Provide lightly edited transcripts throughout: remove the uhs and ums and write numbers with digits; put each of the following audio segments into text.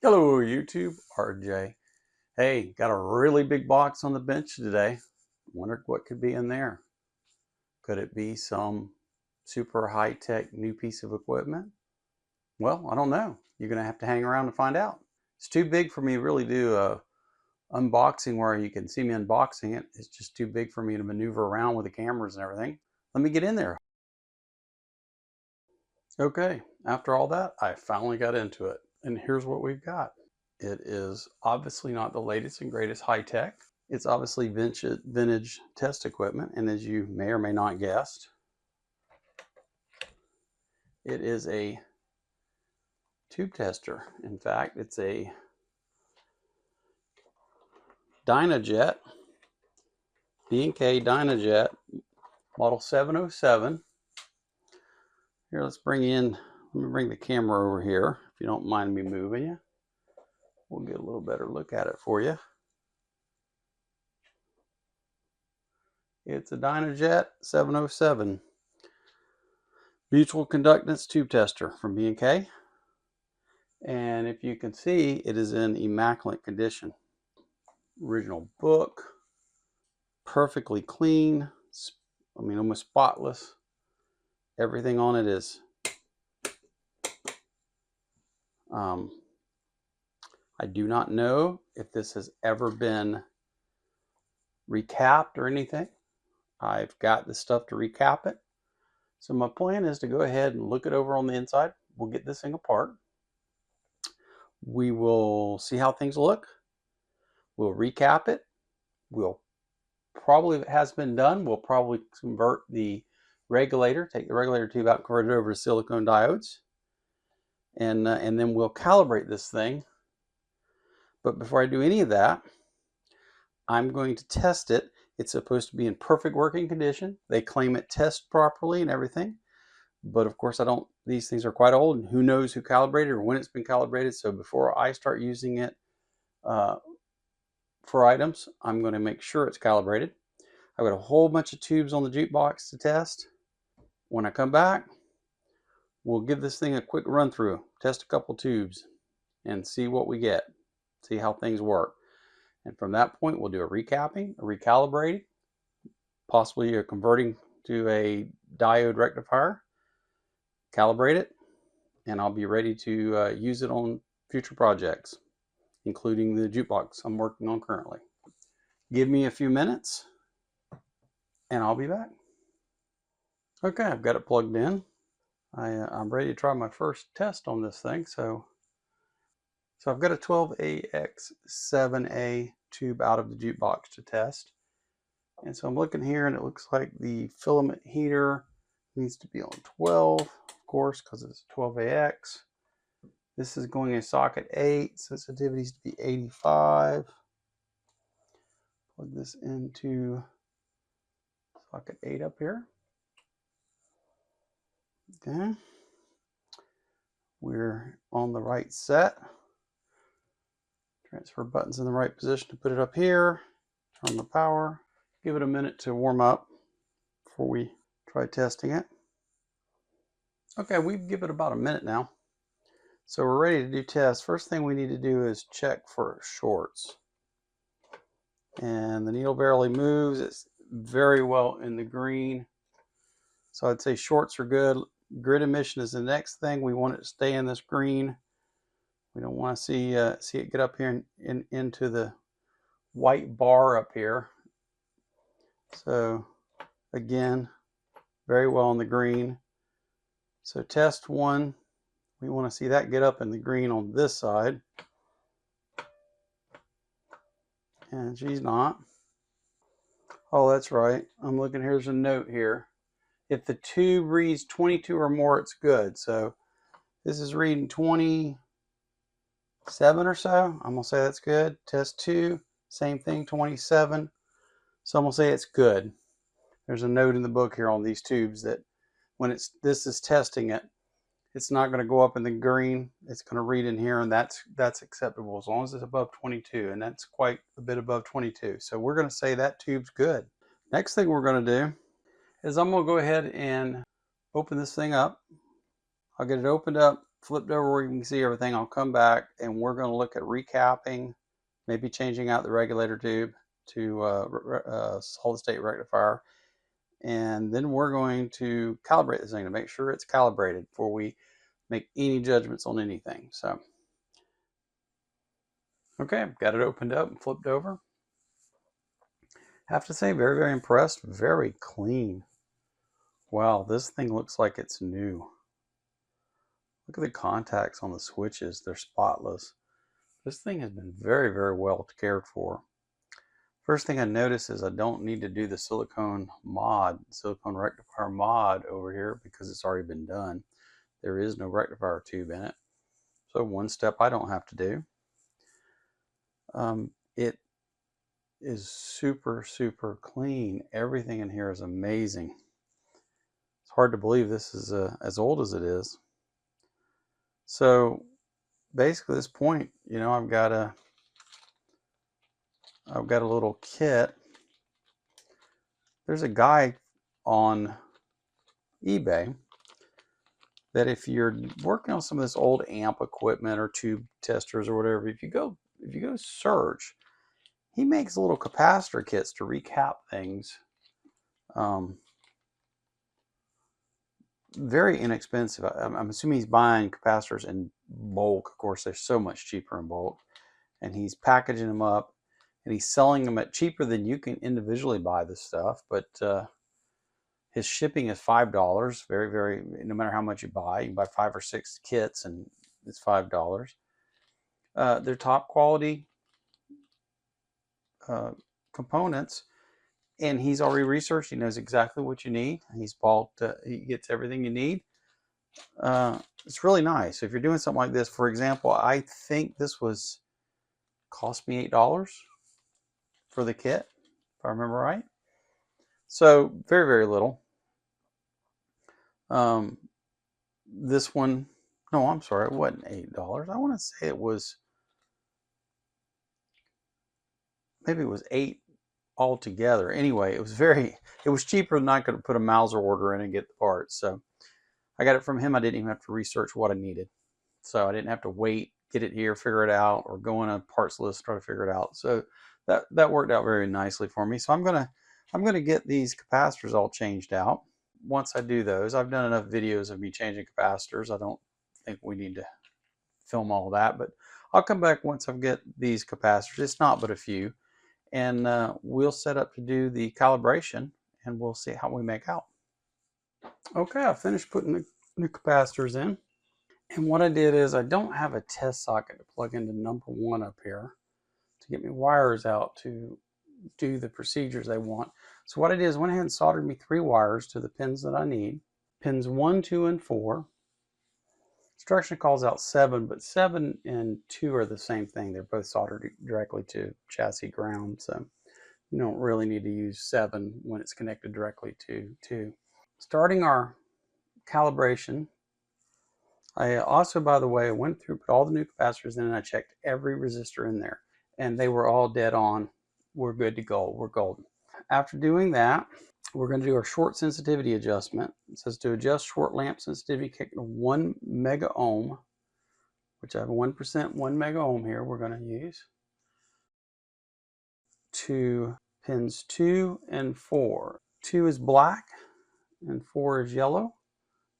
Hello YouTube, RJ. Hey, got a really big box on the bench today. Wondered what could be in there. Could it be some super high-tech new piece of equipment? Well, I don't know. You're gonna have to hang around to find out. It's too big for me to really do a unboxing where you can see me unboxing it. It's just too big for me to maneuver around with the cameras and everything. Let me get in there. Okay, after all that, I finally got into it. And here's what we've got. It is obviously not the latest and greatest high tech. It's obviously vintage test equipment, and as you may or may not guessed, it is a tube tester. In fact, it's a Dynajet, B&K Dynajet model 707. Here, let me bring the camera over here, if you don't mind me moving you. We'll get a little better look at it for you. It's a Dynajet 707 mutual conductance tube tester from B&K. And if you can see, it is in immaculate condition. Original book, perfectly clean, almost spotless. Everything on it is I do not know if this has ever been recapped or anything. I've got the stuff to recap it. So my plan is to go ahead and look it over on the inside. We'll get this thing apart. We will see how things look. We'll recap it. We'll probably, if it has been done, we'll probably convert the regulator, take the regulator tube out and convert it over to silicone diodes. And then we'll calibrate this thing. But before I do any of that, I'm going to test it. It's supposed to be in perfect working condition. They claim it tests properly and everything. But of course, these things are quite old, and who knows who calibrated or when it's been calibrated. So before I start using it for items, I'm going to make sure it's calibrated. I've got a whole bunch of tubes on the jukebox to test. When I come back, we'll give this thing a quick run through, test a couple tubes, and see what we get, see how things work. And from that point, we'll do a recapping, a recalibrating, possibly a converting to a diode rectifier, calibrate it, and I'll be ready to use it on future projects, including the jukebox I'm working on currently. Give me a few minutes, and I'll be back. Okay, I've got it plugged in. I'm ready to try my first test on this thing. So I've got a 12AX7A tube out of the jukebox to test. And so I'm looking here, and it looks like the filament heater needs to be on 12, of course, because it's 12AX. This is going in socket 8, sensitivity needs to be 85. Plug this into socket 8 up here. Okay. We're on the right set. Transfer buttons in the right position to put it up here. Turn on the power. Give it a minute to warm up before we try testing it. Okay, we give it about a minute now. So we're ready to do tests. First thing we need to do is check for shorts. And the needle barely moves. It's very well in the green. So I'd say shorts are good. Grid emission is the next thing. We want it to stay in this green. We don't want to see it get up here into the white bar up here. So again, very well in the green. So test 1, we want to see that get up in the green on this side. And she's not. Oh, that's right. I'm looking, here's a note here. If the tube reads 22 or more, it's good. So this is reading 27 or so. I'm gonna say that's good. Test 2, same thing, 27. So I'm gonna say it's good. There's a note in the book here on these tubes that when this is testing it, it's not going to go up in the green. It's going to read in here, and that's acceptable as long as it's above 22, and that's quite a bit above 22. So we're going to say that tube's good. Next thing we're going to do is I'm going to go ahead and open this thing up. I'll get it opened up flipped over where you can see everything, I'll come back and we're going to look at recapping, maybe changing out the regulator tube to solid state rectifier. And then we're going to calibrate this thing to make sure it's calibrated before we make any judgments on anything. So, okay, got it opened up and flipped over. Have to say, very, very impressed. Very clean. Wow, this thing looks like it's new. Look at the contacts on the switches. They're spotless. This thing has been very, very well cared for. First thing I notice is I don't need to do the silicone rectifier mod over here because it's already been done. There is no rectifier tube in it. So one step I don't have to do. It is super, super clean. Everything in here is amazing. It's hard to believe this is as old as it is. So basically at this point, you know, I've got a little kit. There's a guy on eBay that if you're working on some of this old amp equipment or tube testers or whatever, if you go search, he makes little capacitor kits to recap things. Very inexpensive. I'm assuming he's buying capacitors in bulk. Of course, they're so much cheaper in bulk. And he's packaging them up and he's selling them at cheaper than you can individually buy this stuff. But his shipping is $5. Very, very, no matter how much you can buy 5 or 6 kits and it's $5. They're top quality components, and he's already researched. He knows exactly what you need. He's bought, he gets everything you need. It's really nice. If you're doing something like this, for example, I think this cost me $8 for the kit, if I remember right. So very, very little. This one, no, I'm sorry, it wasn't $8. I want to say it was, maybe it was $8 altogether. Anyway, it was cheaper than I could put a Mauser order in and get the parts. So I got it from him. I didn't even have to research what I needed. So I didn't have to wait, get it here, figure it out, or go on a parts list, try to figure it out. So that worked out very nicely for me. So I'm gonna get these capacitors all changed out. Once I do those, I've done enough videos of me changing capacitors. I don't think we need to film all that, but I'll come back once I get these capacitors. It's not but a few. And we'll set up to do the calibration and we'll see how we make out. Okay, I finished putting the new capacitors in. And what I did is I don't have a test socket to plug into number 1 up here to get me wires out to do the procedures they want. So what I did is went ahead and soldered me 3 wires to the pins that I need. Pins 1, 2, and 4. Instruction calls out 7, but 7 and 2 are the same thing. They're both soldered directly to chassis ground, so you don't really need to use 7 when it's connected directly to 2. Starting our calibration, I also, by the way, went through, put all the new capacitors in, and I checked every resistor in there, and they were all dead on. We're good to go. We're golden. After doing that, we're going to do our short sensitivity adjustment. It says to adjust short lamp sensitivity, kick to 1 mega ohm, which I have 1% 1 mega ohm here we're going to use, to pins 2 and 4. 2 is black and 4 is yellow.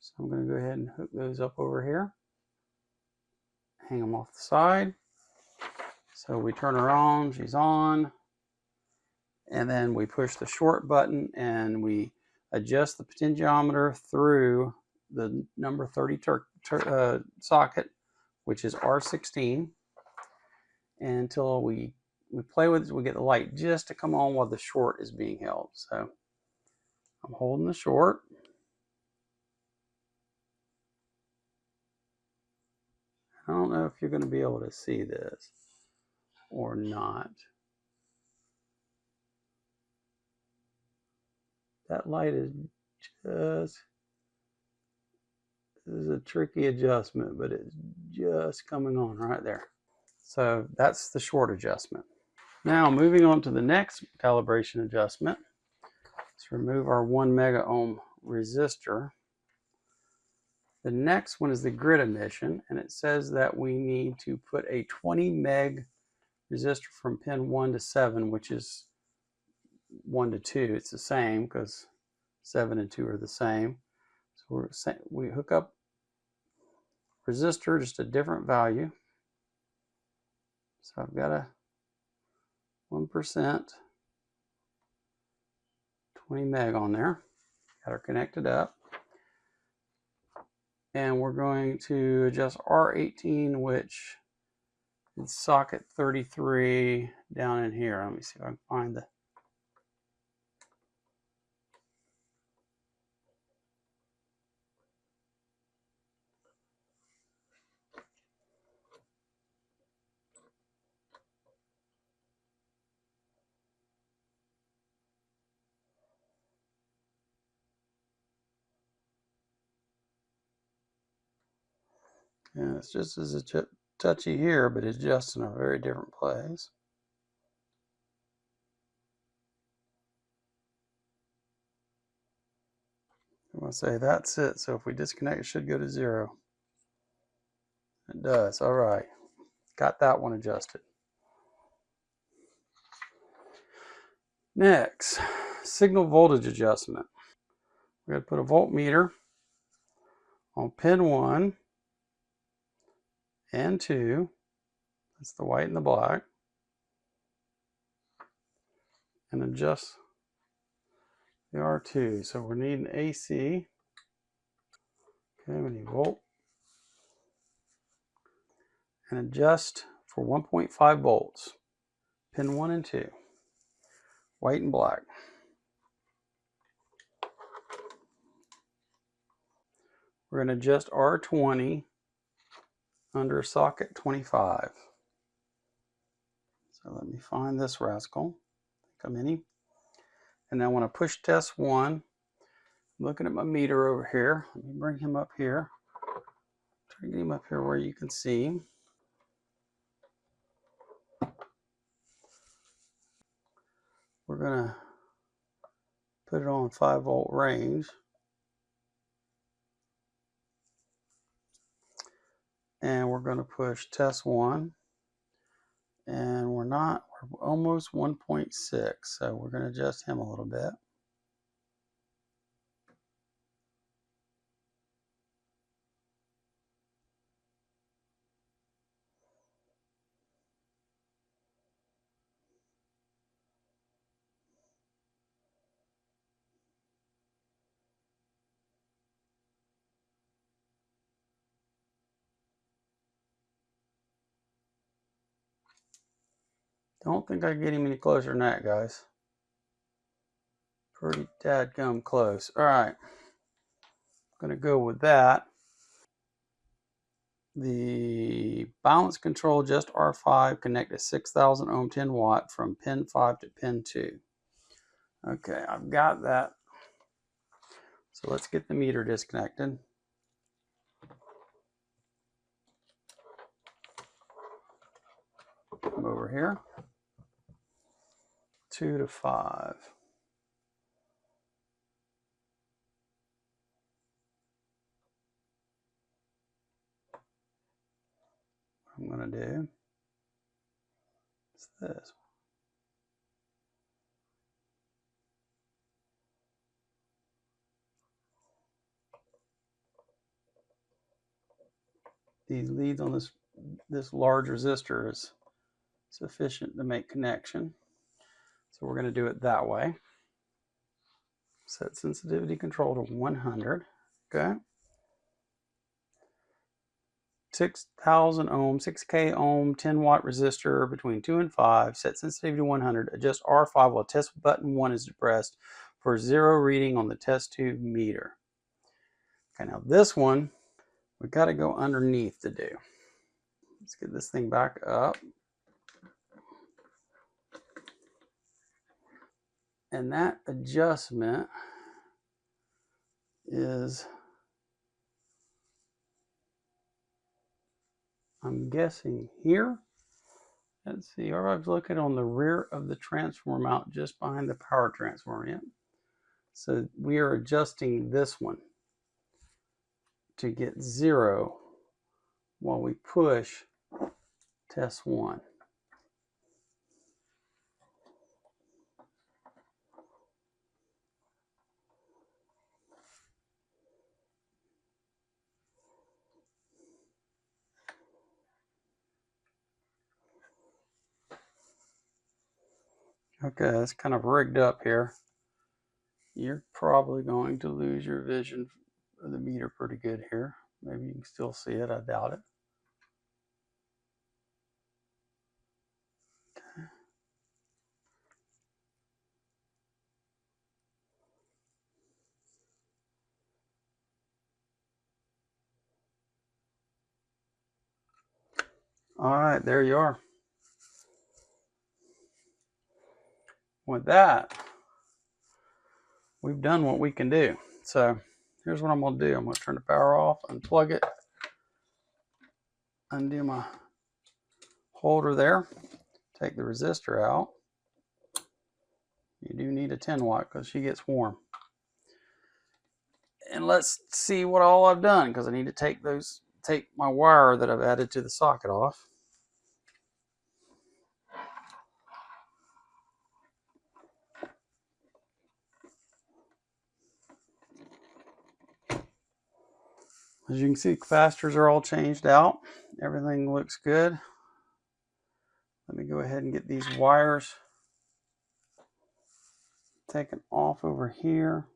So I'm going to go ahead and hook those up over here. Hang them off the side. So we turn her on, she's on. And then we push the short button and we adjust the potentiometer through the number 30 socket, which is R16, until we play with it. We get the light just to come on while the short is being held. So I'm holding the short. I don't know if you're going to be able to see this or not. That light is just, this is a tricky adjustment, but it's just coming on right there. So that's the short adjustment. Now moving on to the next calibration adjustment. Let's remove our 1 mega ohm resistor. The next one is the grid emission, and it says that we need to put a 20 meg resistor from pin 1 to 7, which is 1 to 2. It's the same because 7 and 2 are the same. So we hook up resistor, just a different value. So I've got a 1%, 20 meg on there. Got her connected up. And we're going to adjust R18, which is socket 33 down in here. Let me see if I can find the... And it's just as touchy here, but it's just in a very different place. I'm going to say that's it. So if we disconnect, it should go to 0. It does. All right. Got that one adjusted. Next, signal voltage adjustment. We're going to put a voltmeter on pin 1 and 2. That's the white and the black. And adjust the R2. So we're needing AC. Okay, we need volt. And adjust for 1.5 volts. Pin 1 and 2. White and black. We're going to adjust R20 under socket 25. So let me find this rascal. Come in. And I want to push test 1. I'm looking at my meter over here. Let me bring him up here. Try to get him up here where you can see him. We're going to put it on 5 volt range. And we're going to push test 1. And we're almost 1.6. So we're going to adjust him a little bit. Don't think I can get him any closer than that, guys. Pretty dadgum close. All right. I'm going to go with that. The balance control, just R5, connect a 6,000 ohm 10 watt from pin 5 to pin 2. Okay, I've got that. So let's get the meter disconnected. Come over here. 2 to 5. What I'm going to do is this. These leads on this large resistor is sufficient to make connection. So we're going to do it that way. Set sensitivity control to 100. Okay. 6,000 ohm, 6K ohm, 10 watt resistor between 2 and 5. Set sensitivity to 100. Adjust R5 while test button 1 is depressed for 0 reading on the test tube meter. Okay, now this one, we've got to go underneath to do. Let's get this thing back up. And that adjustment is, I'm guessing here. Let's see, or I've looked on the rear of the transformer mount just behind the power transformer. Yep. So we are adjusting this one. to get 0 while we push test 1. Okay, that's kind of rigged up here. You're probably going to lose your vision of the meter pretty good here. Maybe you can still see it, I doubt it. Okay. All right, there you are. With that, we've done what we can do. So here's what I'm going to do. I'm going to turn the power off, unplug it, undo my holder there, take the resistor out. You do need a 10 watt because she gets warm. And let's see what all I've done, because I need to take my wire that I've added to the socket off. As you can see, capacitors are all changed out. Everything looks good. Let me go ahead and get these wires taken off over here.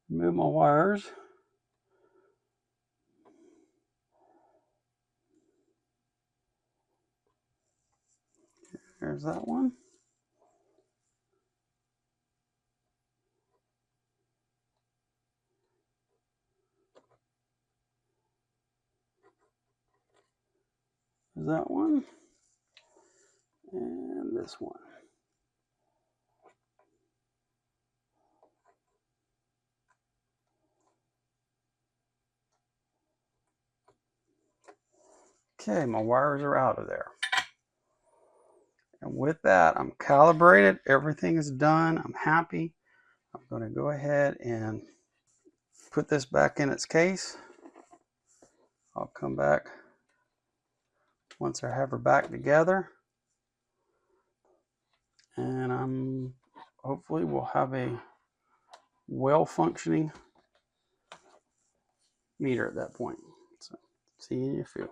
Remove my wires. There's that one. There's that one. And this one. Okay, my wires are out of there. And with that, I'm calibrated. Everything is done. I'm happy. I'm going to go ahead and put this back in its case. I'll come back once I have her back together. And hopefully we'll have a well-functioning meter at that point. So, see you in a few.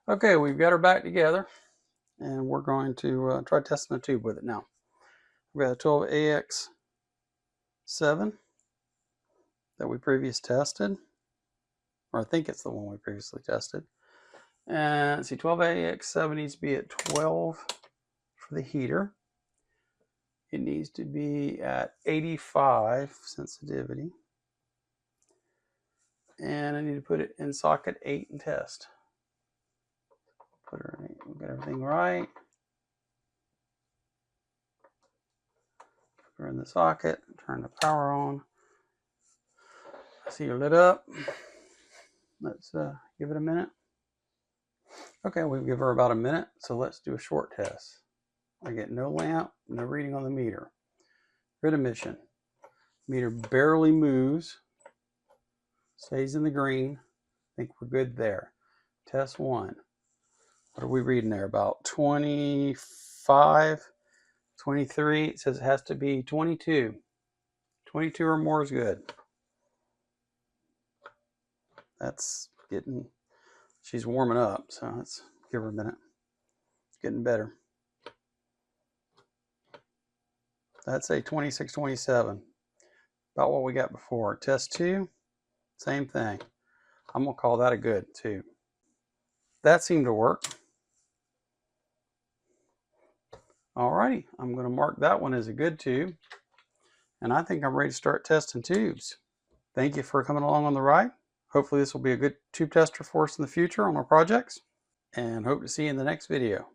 Okay, we've got her back together, and we're going to try testing a tube with it now. We've got a 12AX7 that we previously tested, or I think it's the one we previously tested. And see, 12AX7 needs to be at 12 for the heater. It needs to be at 85 sensitivity. And I need to put it in socket 8 and test. Put her in, we'll get everything right. Put her in the socket, turn the power on. I see her lit up. Let's give it a minute. Okay, we'll give her about a minute, so let's do a short test. I get no lamp, no reading on the meter. Grid emission. Meter barely moves, stays in the green. I think we're good there. Test 1. What are we reading there? About 25, 23. It says it has to be 22. 22 or more is good. That's getting, she's warming up, so let's give her a minute. It's getting better. That's a 26, 27. About what we got before. Test 2, same thing. I'm going to call that a good too. That seemed to work. Alrighty, I'm going to mark that one as a good tube. And I think I'm ready to start testing tubes. Thank you for coming along on the ride. Hopefully this will be a good tube tester for us in the future on our projects. and hope to see you in the next video.